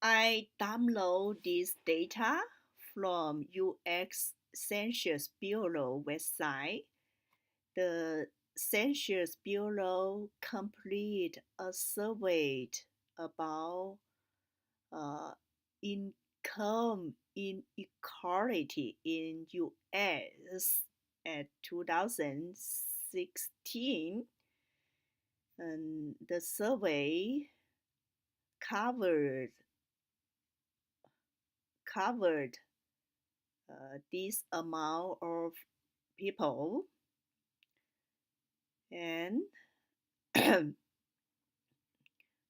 I download this data from U.S. Census Bureau website. The Census Bureau complete a survey about income inequality in U.S. at 2016, and the survey covered this amount of people, and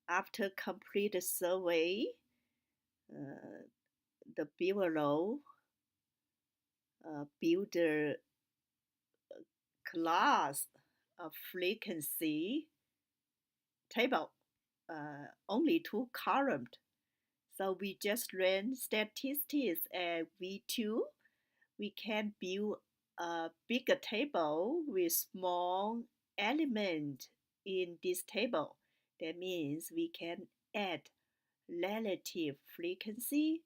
after complete survey, the bureau build a class frequency table, only 2 columns. So we just ran statistics at V2. We can build a bigger table with small element in this table. That means we can add relative frequency,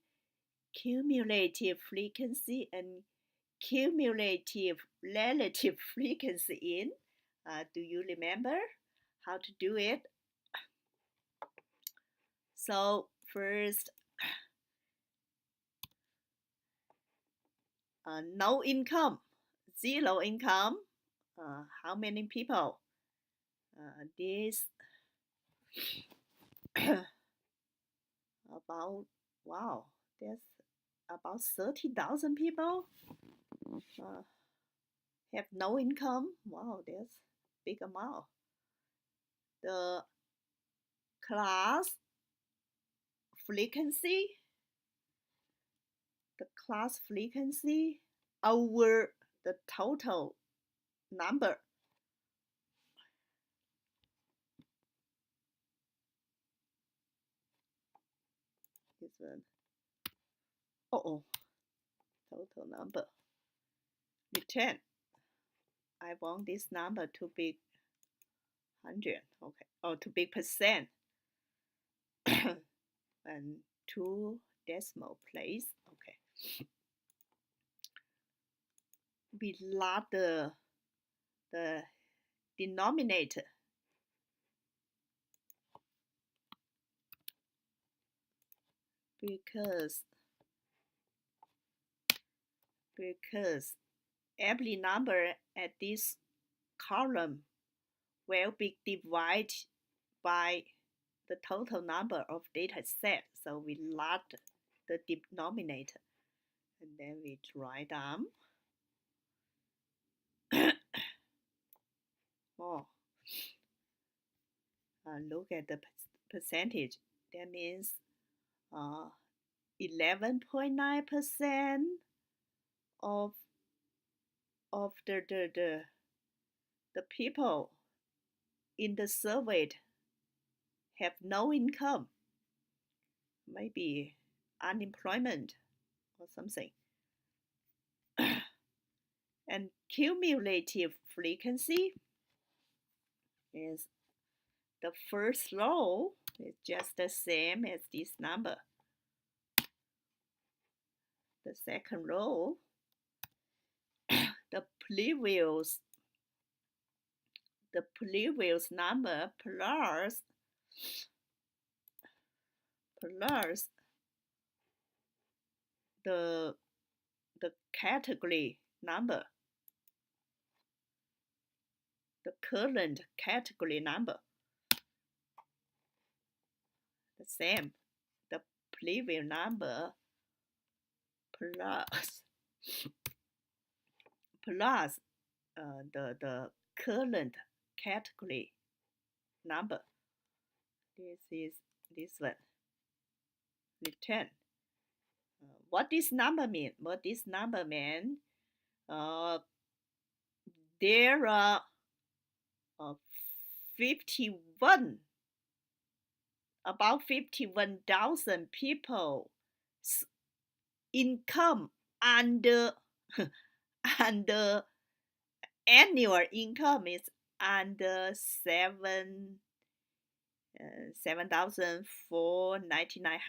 cumulative frequency, and cumulative relative frequency in. Do you remember how to do it? So first, no income, 0 income. How many people? This about, wow, there's about 30,000 people have no income. Wow, that's big amount. The class frequency over the total number. This one. Total number. Return. I want this number to be 100. Okay. Or to be percent. And 2 decimal place. Okay. We love the denominator. Because every number at this column will be divided by the total number of data set. So we lot the denominator, and then we write down. Look at the percentage. That means 11.9% of the people in the survey have no income, maybe unemployment or something. And cumulative frequency is the first row is just the same as this number. The second row, the previous number plus the category number, the current category number. The same, the previous number plus the current category number. This is this one. Return. What this number mean? There are about 51,000 people income under annual income is under 7,499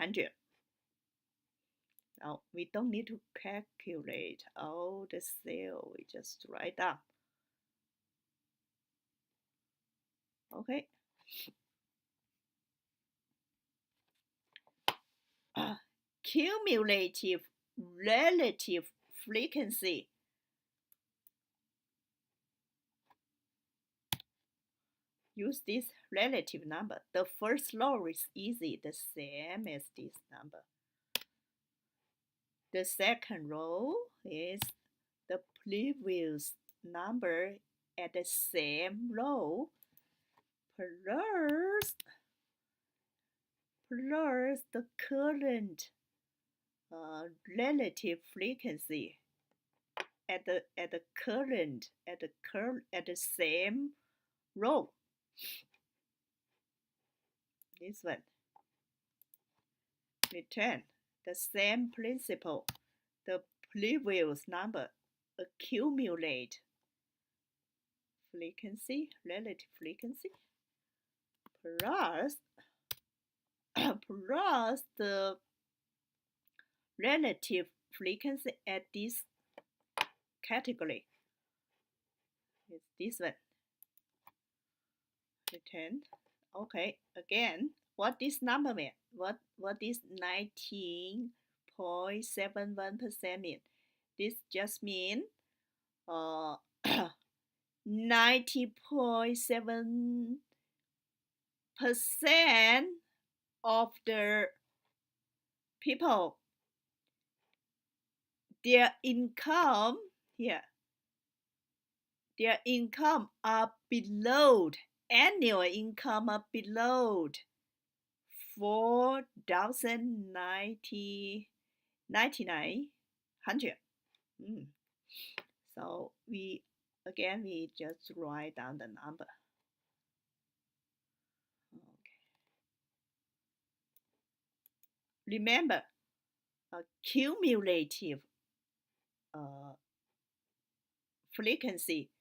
Now we don't need to calculate all the cell. We just write down. Okay. Cumulative relative frequency. Use this relative number. The first law is easy, the same as this number. The second law is the previous number at the same row plus the current relative frequency at the same row. This one. Return the same principle. The previous number accumulate frequency, relative frequency, plus plus the relative frequency at this category. It's this one. Return. Okay, again, what this number mean? What this 19.71% mean? This just mean 90.7% of the people, their income here, their income are below, annual income are below 4,099. So we just write down the number. Okay. Remember, cumulative frequency,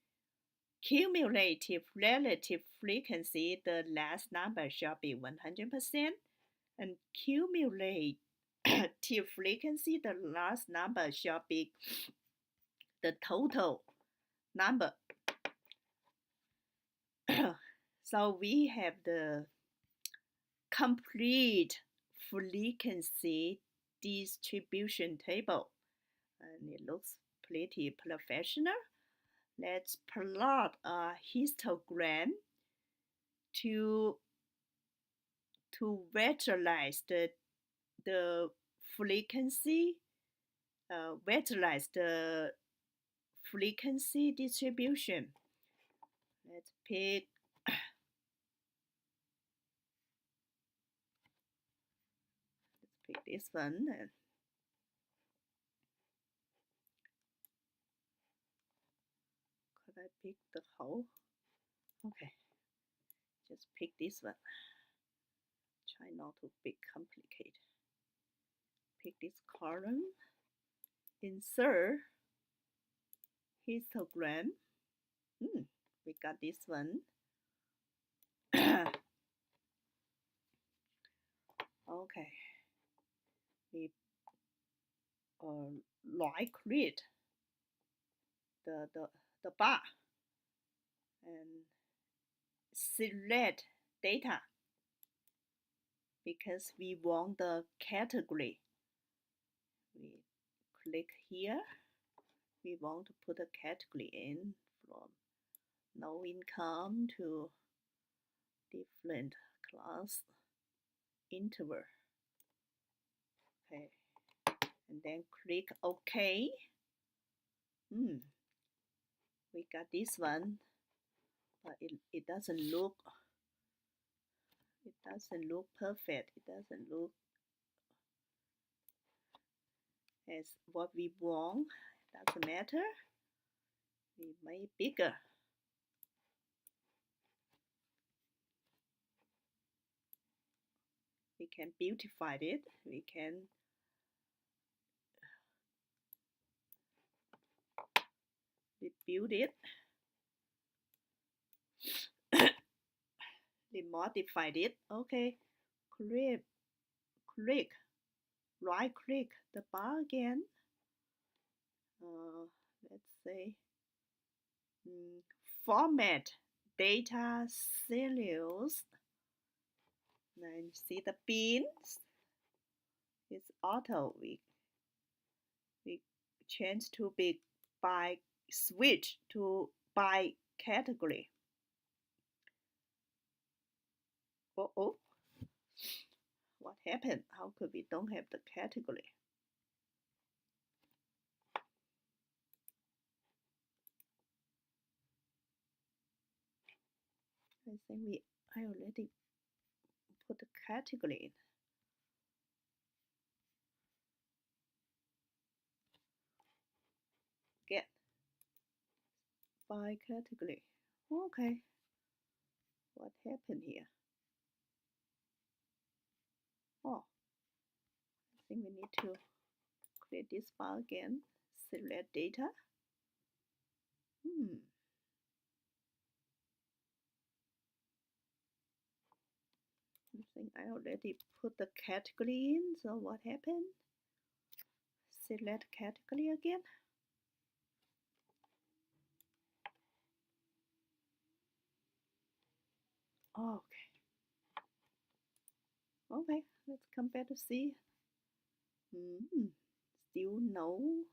cumulative relative frequency, the last number shall be 100%, and cumulative frequency, the last number shall be the total number. So we have the complete frequency distribution table, and it looks pretty professional. Let's plot a histogram to visualize the frequency, visualize the frequency distribution. Let's pick this one. Could I pick the whole? Okay, just pick this one. Try not to be complicated. Pick this column. Insert histogram. We got this one. Okay. We right-click the bar and select data because we want the category. We click here. We want to put a category in from no income to different class interval. Okay, and then click OK. We got this one, but it doesn't look perfect. It doesn't look as what we want. Doesn't matter. We make bigger. We can beautify it. We can rebuild it. We modified it. Okay, click right click the bar again. Let's say format data serials. Then see the bins. It's auto. We change to be by switch to by category. Oh, what happened? How could we don't have the category? I think I already put the category in. Get by category. Okay. What happened here? Oh, I think we need to create this bar again. Select data. I think I already put the category in. So what happened? Select category again. Okay. Okay, let's come back to see. Still no.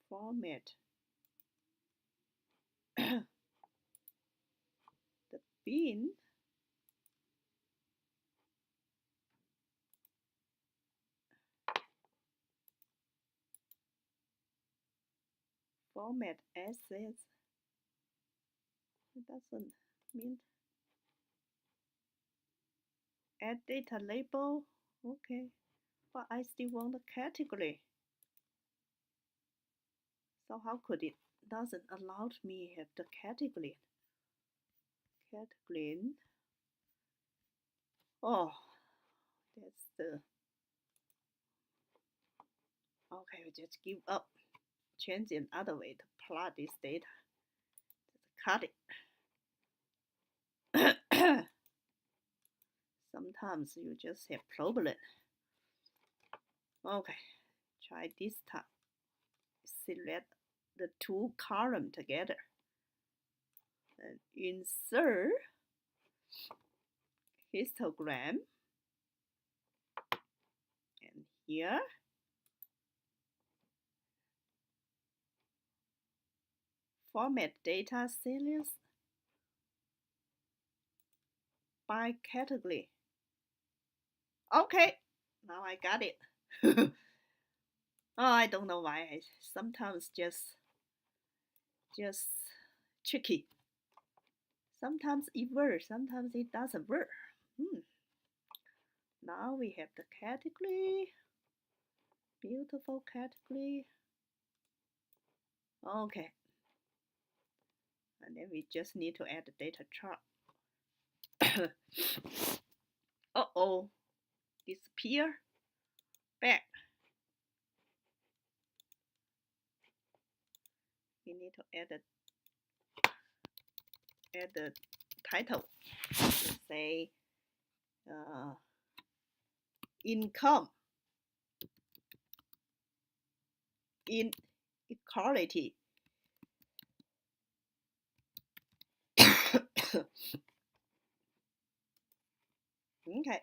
Format. The bin. Format assets. It doesn't mean add data label. Okay, but I still want the category. So how could it doesn't allow me have the category? Category. Oh, that's the. Okay, we just give up. Change another way to plot this data. Just cut it. Sometimes you just have problem. Okay, try this time. Select the two columns together and insert histogram, and here format data series by category. Okay, now I got it. Oh, I don't know why. Sometimes just tricky. Sometimes it works, sometimes it doesn't work. Now we have the category. Beautiful category. Okay. And then we just need to add the data chart. Uh-oh. Disappear. Back. We need to add the title. Let's say income, inequality. Okay.